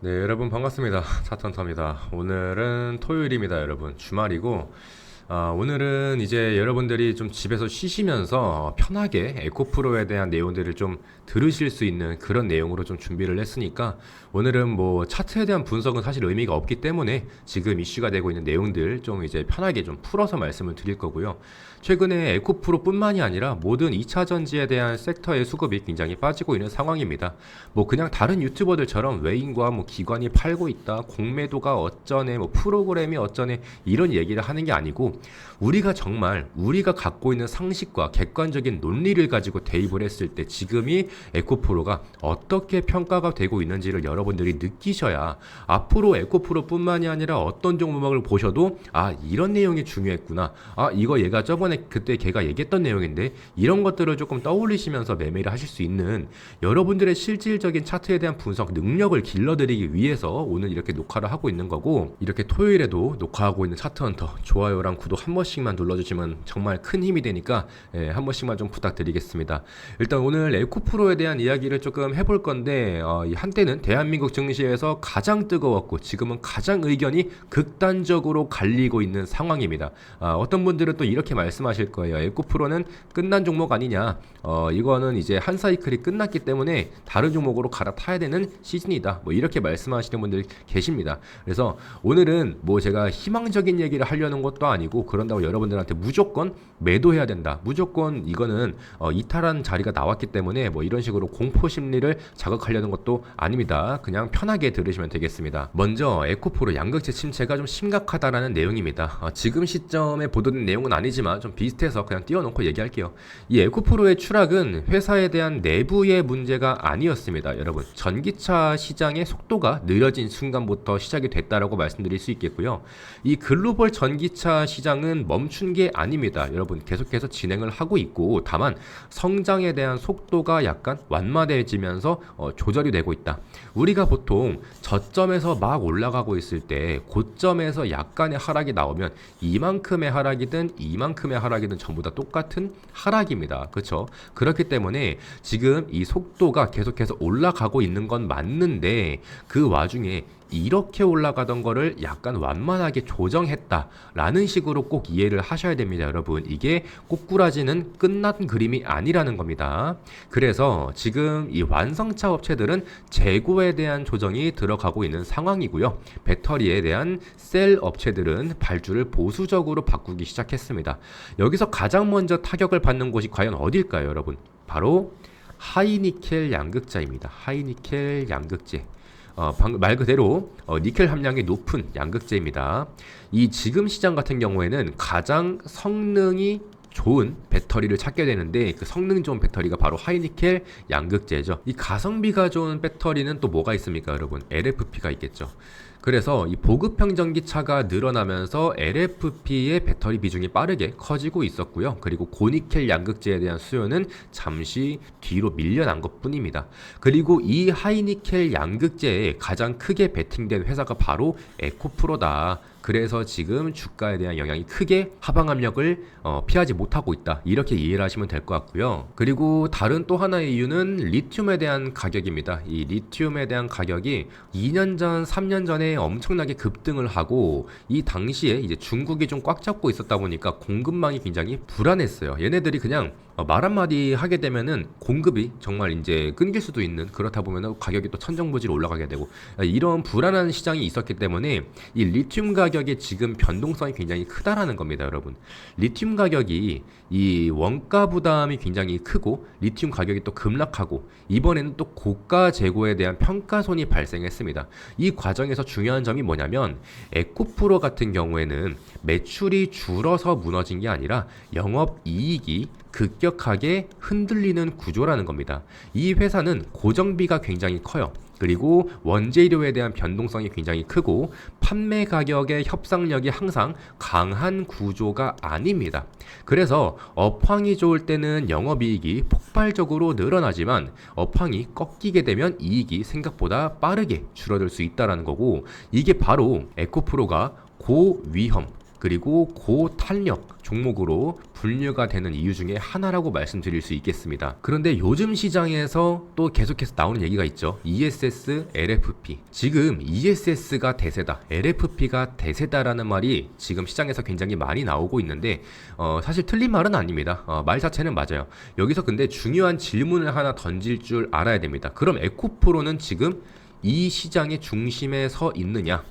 네, 여러분 반갑습니다. 차턴터입니다. 오늘은 토요일입니다, 여러분. 주말이고, 오늘은 이제 여러분들이 좀 집에서 쉬시면서 편하게 에코프로에 대한 내용들을 좀 들으실 수 있는 그런 내용으로 좀 준비를 했으니까 오늘은 뭐 차트에 대한 분석은 사실 의미가 없기 때문에 지금 이슈가 되고 있는 내용들 좀 이제 편하게 좀 풀어서 말씀을 드릴 거고요. 최근에 에코프로뿐만이 아니라 모든 2차 전지에 대한 섹터의 수급이 굉장히 빠지고 있는 상황입니다. 뭐 그냥 다른 유튜버들처럼 외인과 뭐 기관이 팔고 있다, 공매도가 어쩌네, 뭐 프로그램이 어쩌네 이런 얘기를 하는 게 아니고 우리가 정말 우리가 갖고 있는 상식과 객관적인 논리를 가지고 대입을 했을 때 지금이 에코프로가 어떻게 평가가 되고 있는지를 여러분들이 느끼셔야 앞으로 에코프로뿐만이 아니라 어떤 종목을 보셔도 이런 내용이 중요했구나, 이거 얘가 저번에 그때 걔가 얘기했던 내용인데 이런 것들을 조금 떠올리시면서 매매를 하실 수 있는 여러분들의 실질적인 차트에 대한 분석 능력을 길러드리기 위해서 오늘 이렇게 녹화를 하고 있는 거고, 이렇게 토요일에도 녹화하고 있는 차트헌터 좋아요랑 구독 한 번씩만 눌러주시면 정말 큰 힘이 되니까 한 번씩만 좀 부탁드리겠습니다. 일단 오늘 에코프로에 대한 이야기를 조금 해볼 건데 한때는 대한민국 증시에서 가장 뜨거웠고 지금은 가장 의견이 극단적으로 갈리고 있는 상황입니다. 어떤 분들은 또 이렇게 말씀하실 거예요. 에코프로는 끝난 종목 아니냐, 이거는 이제 한 사이클이 끝났기 때문에 다른 종목으로 갈아타야 되는 시즌이다, 뭐 이렇게 말씀하시는 분들 계십니다. 그래서 오늘은 뭐 제가 희망적인 얘기를 하려는 것도 아니고 그런다고 여러분들한테 무조건 매도해야 된다, 무조건 이거는 이탈한 자리가 나왔기 때문에 뭐 이런 식으로 공포 심리를 자극하려는 것도 아닙니다. 그냥 편하게 들으시면 되겠습니다. 먼저 에코프로 양극재 침체가 좀 심각하다라는 내용입니다. 지금 시점에 보도된 내용은 아니지만 좀 비슷해서 그냥 띄워놓고 얘기할게요. 이 에코프로의 추락은 회사에 대한 내부의 문제가 아니었습니다. 여러분, 전기차 시장의 속도가 느려진 순간부터 시작이 됐다라고 말씀드릴 수 있겠고요. 이 글로벌 전기차 시장은 멈춘 게 아닙니다. 여러분, 계속해서 진행을 하고 있고 다만 성장에 대한 속도가 약간 완만해지면서 조절이 되고 있다. 우리가 보통 저점에서 막 올라가고 있을 때 고점에서 약간의 하락이 나오면 이만큼의 하락이든 전부 다 똑같은 하락입니다. 그렇죠? 그렇기 때문에 지금 이 속도가 계속해서 올라가고 있는 건 맞는데 그 와중에 이렇게 올라가던 거를 약간 완만하게 조정했다라는 식으로 꼭 이해를 하셔야 됩니다, 여러분. 이게 꼬꾸라지는 끝난 그림이 아니라는 겁니다. 그래서 지금 이 완성차 업체들은 재고에 대한 조정이 들어가고 있는 상황이고요. 배터리에 대한 셀 업체들은 발주를 보수적으로 바꾸기 시작했습니다. 여기서 가장 먼저 타격을 받는 곳이 과연 어딜까요, 여러분? 바로 하이니켈 양극재입니다. 하이니켈 양극재. 말 그대로 니켈 함량이 높은 양극재입니다. 이 지금 시장 같은 경우에는 가장 성능이 좋은 배터리를 찾게 되는데 그 성능 좋은 배터리가 바로 하이니켈 양극재죠. 이 가성비가 좋은 배터리는 또 뭐가 있습니까, 여러분? LFP가 있겠죠. 그래서 이 보급형 전기차가 늘어나면서 LFP의 배터리 비중이 빠르게 커지고 있었고요. 그리고 고니켈 양극재에 대한 수요는 잠시 뒤로 밀려난 것뿐입니다. 그리고 이 하이니켈 양극재에 가장 크게 베팅된 회사가 바로 에코프로다. 그래서 지금 주가에 대한 영향이 크게 하방 압력을 피하지 못하고 있다, 이렇게 이해를 하시면 될 것 같고요. 그리고 다른 또 하나의 이유는 리튬에 대한 가격입니다. 이 리튬에 대한 가격이 2년 전, 3년 전에 엄청나게 급등을 하고 이 당시에 이제 중국이 좀 꽉 잡고 있었다 보니까 공급망이 굉장히 불안했어요. 얘네들이 그냥 말 한마디 하게 되면은 공급이 정말 이제 끊길 수도 있는, 그렇다 보면은 가격이 또 천정부지로 올라가게 되고 이런 불안한 시장이 있었기 때문에 이 리튬 가격의 지금 변동성이 굉장히 크다라는 겁니다, 여러분. 리튬 가격이 이 원가 부담이 굉장히 크고 리튬 가격이 또 급락하고 이번에는 또 고가 재고에 대한 평가손이 발생했습니다. 이 과정에서 중요한 점이 뭐냐면 에코프로 같은 경우에는 매출이 줄어서 무너진 게 아니라 영업 이익이 급격하게 흔들리는 구조라는 겁니다. 이 회사는 고정비가 굉장히 커요. 그리고 원재료에 대한 변동성이 굉장히 크고 판매 가격의 협상력이 항상 강한 구조가 아닙니다. 그래서 업황이 좋을 때는 영업이익이 폭발적으로 늘어나지만 업황이 꺾이게 되면 이익이 생각보다 빠르게 줄어들 수 있다는 거고, 이게 바로 에코프로가 고위험 그리고 고탄력 종목으로 분류가 되는 이유 중에 하나라고 말씀드릴 수 있겠습니다. 그런데 요즘 시장에서 또 계속해서 나오는 얘기가 있죠. ESS, LFP. 지금 ESS가 대세다, LFP가 대세다라는 말이 지금 시장에서 굉장히 많이 나오고 있는데 사실 틀린 말은 아닙니다. 말 자체는 맞아요. 여기서 근데 중요한 질문을 하나 던질 줄 알아야 됩니다. 그럼 에코프로는 지금 이 시장의 중심에 서 있느냐?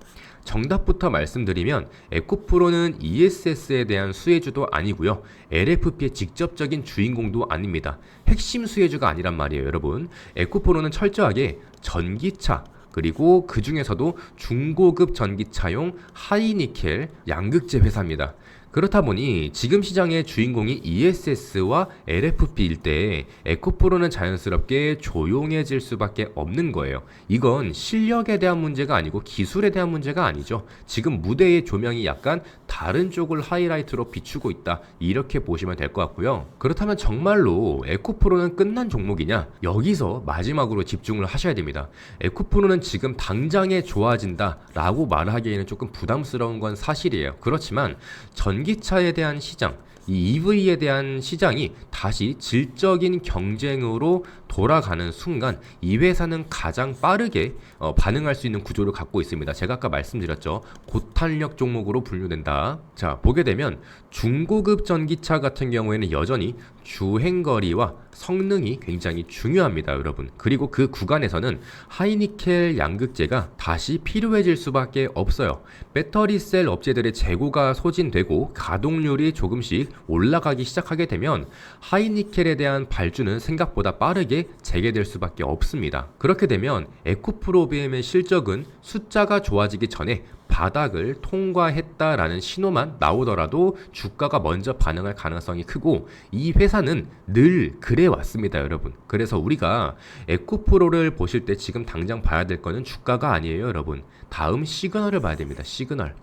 정답부터 말씀드리면 에코프로는 ESS에 대한 수혜주도 아니고요, LFP의 직접적인 주인공도 아닙니다. 핵심 수혜주가 아니란 말이에요, 여러분. 에코프로는 철저하게 전기차, 그리고 그 중에서도 중고급 전기차용 하이니켈 양극재 회사입니다. 그렇다 보니 지금 시장의 주인공이 ESS와 LFP일 때 에코프로는 자연스럽게 조용해질 수밖에 없는 거예요. 이건 실력에 대한 문제가 아니고 기술에 대한 문제가 아니죠. 지금 무대의 조명이 약간 다른 쪽을 하이라이트로 비추고 있다, 이렇게 보시면 될 것 같고요. 그렇다면 정말로 에코프로는 끝난 종목이냐? 여기서 마지막으로 집중을 하셔야 됩니다. 에코프로는 지금 당장에 좋아진다 라고 말하기에는 조금 부담스러운 건 사실이에요. 그렇지만 전기차에 대한 시장, 이 EV에 대한 시장이 다시 질적인 경쟁으로 돌아가는 순간 이 회사는 가장 빠르게 반응할 수 있는 구조를 갖고 있습니다. 제가 아까 말씀드렸죠. 고탄력 종목으로 분류된다. 자, 보게 되면 중고급 전기차 같은 경우에는 여전히 주행거리와 성능이 굉장히 중요합니다, 여러분. 그리고 그 구간에서는 하이니켈 양극재가 다시 필요해질 수밖에 없어요. 배터리셀 업체들의 재고가 소진되고 가동률이 조금씩 올라가기 시작하게 되면 하이니켈에 대한 발주는 생각보다 빠르게 재개될 수밖에 없습니다. 그렇게 되면 에코프로비엠의 실적은 숫자가 좋아지기 전에 바닥을 통과했다라는 신호만 나오더라도 주가가 먼저 반응할 가능성이 크고, 이 회사는 늘 그래 왔습니다, 여러분. 그래서 우리가 에코프로를 보실 때 지금 당장 봐야 될 거는 주가가 아니에요, 여러분. 다음 시그널을 봐야 됩니다. 시그널.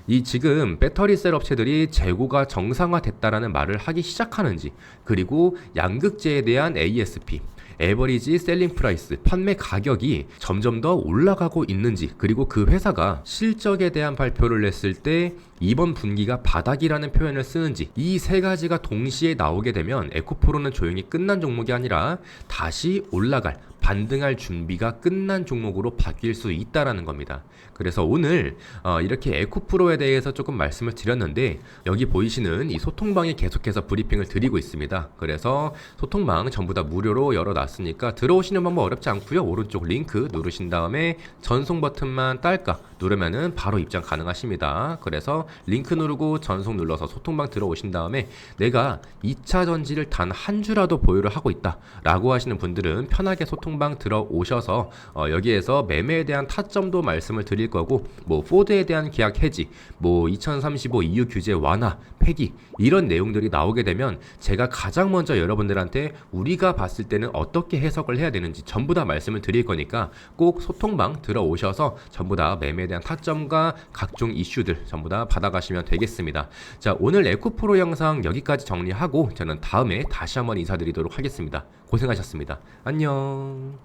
이 지금 배터리셀 업체들이 재고가 정상화됐다라는 말을 하기 시작하는지, 그리고 양극재에 대한 ASP, 에버리지 셀링 프라이스, 판매 가격이 점점 더 올라가고 있는지, 그리고 그 회사가 실적에 대한 발표를 냈을 때 이번 분기가 바닥이라는 표현을 쓰는지, 이 세 가지가 동시에 나오게 되면 에코프로는 조용히 끝난 종목이 아니라 다시 올라갈, 반등할 준비가 끝난 종목으로 바뀔 수 있다라는 겁니다. 그래서 오늘 이렇게 에코프로에 대해서 조금 말씀을 드렸는데, 여기 보이시는 이 소통방에 계속해서 브리핑을 드리고 있습니다. 그래서 소통방 전부 다 무료로 열어놨으니까 들어오시는 방법 어렵지 않고요. 오른쪽 링크 누르신 다음에 전송 버튼만 딸깍 누르면은 바로 입장 가능하십니다. 그래서 링크 누르고 전송 눌러서 소통방 들어오신 다음에 내가 2차 전지를 단 한 주라도 보유를 하고 있다 라고 하시는 분들은 편하게 소통방 들어오셔서 여기에서 매매에 대한 타점도 말씀을 드릴 거고, 뭐 포드에 대한 계약 해지, 뭐 2035 EU 규제 완화, 폐기, 이런 내용들이 나오게 되면 제가 가장 먼저 여러분들한테 우리가 봤을 때는 어떻게 해석을 해야 되는지 전부 다 말씀을 드릴 거니까 꼭 소통방 들어오셔서 전부 다 매매에 대한 타점과 각종 이슈들 전부 다 받아가시면 되겠습니다. 자, 오늘 에코프로 영상 여기까지 정리하고 저는 다음에 다시 한번 인사드리도록 하겠습니다. 고생하셨습니다. 안녕.